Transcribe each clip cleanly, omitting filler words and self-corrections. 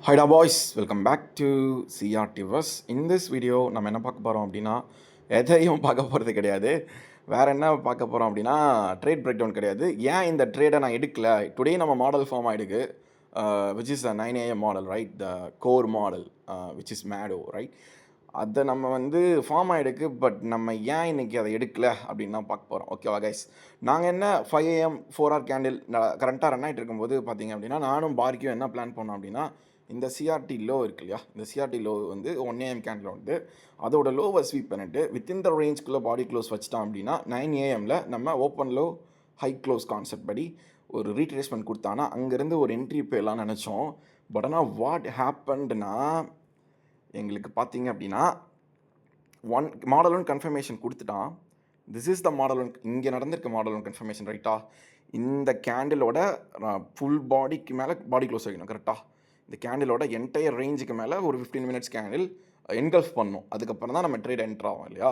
ஹைடா boys, welcome back to CRTverse. In this video நம்ம என்ன பார்க்க போகிறோம் அப்படின்னா, எதையும் பார்க்க போகிறது கிடையாது. வேறு என்ன பார்க்க போகிறோம் அப்படின்னா, ட்ரேட் பிரேக் டவுன் கிடையாது. ஏன் இந்த ட்ரேடை நான் எடுக்கல, டுடே நம்ம மாடல் ஃபார்ம் ஆகிடுக்கு, which is a 9 AM model, right? The core model which is made, right? அதை நம்ம ஃபார்ம் ஆகிடுக்கு. பட் நம்ம ஏன் இன்றைக்கி அதை எடுக்கல அப்படின்னு தான் பார்க்க போகிறோம். ஓகேவா கைஸ்? நாங்கள் என்ன 5 AM 4 hour கேண்டில் கரண்ட்டாக ரன் ஆகிட்டு இருக்கும்போது பார்த்தீங்க அப்படின்னா, நானும் பார்க்கியும் என்ன பிளான் பண்ணோம் அப்படின்னா, இந்த சிஆர்டி லோ இருக்கு இல்லையா, இந்த சிஆர்டி லோ 1 AM கேண்டில் அதோட லோவை ஸ்வீப் பண்ணிட்டு வித்தின் த ரேஞ்ச்குள்ளே பாடி க்ளோஸ் வச்சிட்டான் அப்படின்னா 9 AM நம்ம open low high close concept படி ஒரு ரீட்ரேஸ்மெண்ட் கொடுத்தானா அங்கேருந்து ஒரு என்ட்ரி போயிடலாம்னு நினச்சோம். பட் ஆனால் வாட் ஹேப்பன்ட்னா, எங்களுக்கு பார்த்தீங்க அப்படின்னா மாடல் ஒன் கன்ஃபர்மேஷன் கொடுத்துட்டான். This is the model one, இங்கே நடந்திருக்க மாடல் ஒன் கன்ஃபர்மேஷன், ரைட்டா? இந்த கேண்டிலோட ஃபுல் பாடிக்கு மேலே பாடி க்ளோஸ் வைக்கணும், கரெக்டாக? இந்த கேண்டிலோட என்டையர் ரேஞ்சுக்கு மேலே ஒரு 15 minutes கேண்டில் என்கல்ஃப் பண்ணும். அதுக்கப்புறம் தான் நம்ம ட்ரேட் என்ட்ரு ஆகும் இல்லையா?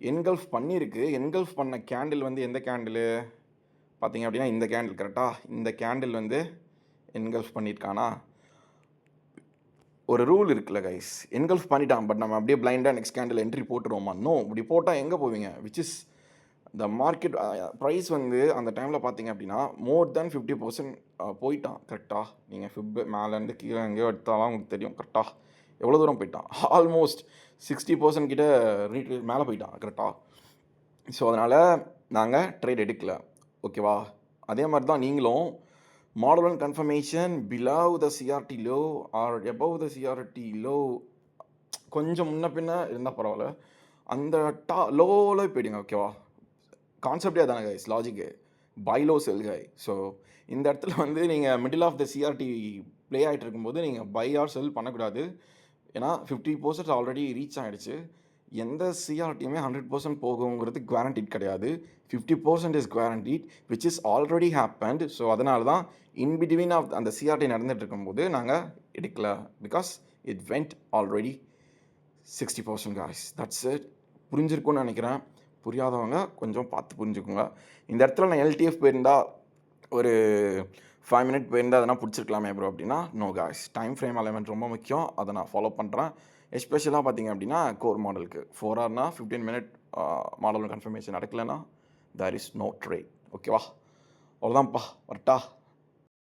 என்கல்ஃப் பண்ணியிருக்கு. என்கல்ஃப் பண்ண கேண்டில் எந்த கேண்டில் பார்த்தீங்க அப்படின்னா இந்த கேண்டில், கரெக்டாக? இந்த கேண்டில் என்கல்ஃப் பண்ணியிருக்கானா? ஒரு ரூல் இருக்குல்ல கைஸ், என்கல்ஃப் பண்ணிட்டான். பட் நம்ம அப்படியே பிளைண்டாக நெக்ஸ்ட் கேண்டில் என்ட்ரி போட்டுருவோமா? நோ. இப்படி போட்டால் எங்கே போவீங்க? Which is the market price அந்த டைமில் பார்த்தீங்க அப்படின்னா மோர் தேன் 50% போயிட்டான், கரெக்டாக? நீங்கள் ஃபிப் மேலேருந்து கீழே எங்கேயோ எடுத்தாலும் உங்களுக்கு தெரியும், கரெக்டாக? எவ்வளோ தூரம் போயிட்டான்? ஆல்மோஸ்ட் 60% கிட்ட மேலே போயிட்டான், கரெக்டாக? ஸோ அதனால் நாங்கள் ட்ரேட் எடுக்கல, ஓகேவா? அதே மாதிரி தான் நீங்களும் மாடல் ஒன் கன்ஃபர்மேஷன் பிலவ் த சிஆர்டி லோ ஆர் எபவ் த சிஆர்டி லோ கொஞ்சம் முன்ன பின்ன இருந்தால் பரவாயில்ல, அந்த லோவில் போயிடுங்க, ஓகேவா? கான்செப்டே அதானே guys, logic buy low sell high. So இந்த இடத்துல நீங்கள் middle of the CRT play ஆகிட்டு இருக்கும்போது நீங்கள் பை ஆர் செல் பண்ணக்கூடாது. ஏன்னா 50% ஆல்ரெடி ரீச் ஆகிடுச்சு. எந்த சிஆர்டியுமே 100% போகுங்கிறது குவாரண்டிட் கிடையாது. 50% is guaranteed which is already happened. So அதனால தான் இன்பிட்வீன் ஆஃப் அந்த சிஆர்டி நடந்துகிட்டு இருக்கும்போது நாங்கள் எடுக்கல. Because it went already 60% guys. That's it. புரிஞ்சிருக்கும்னு நினைக்கிறேன். புரியாதவங்க கொஞ்சம் பார்த்து புரிஞ்சுக்கோங்க. இந்த இடத்துல நான் எல்டிஎஃப் போயிருந்தா ஒரு 5 minute போயிருந்தால் அதனால் பிடிச்சிருக்கலாமே ப்ரோ அப்படின்னா, no guys. Time frame alignment ரொம்ப முக்கியம். அதை நான் ஃபாலோ பண்ணுறேன். எஸ்பெஷலாக பார்த்தீங்க அப்படின்னா கோர் மாடலுக்கு 4 hourனா 15 minute மாடல் கன்ஃபர்மேஷன் நடக்கலைன்னா தேர் இஸ் நோ ட்ரேட், ஓகேவா? அவ்வளோதான்ப்பா, வரட்டா?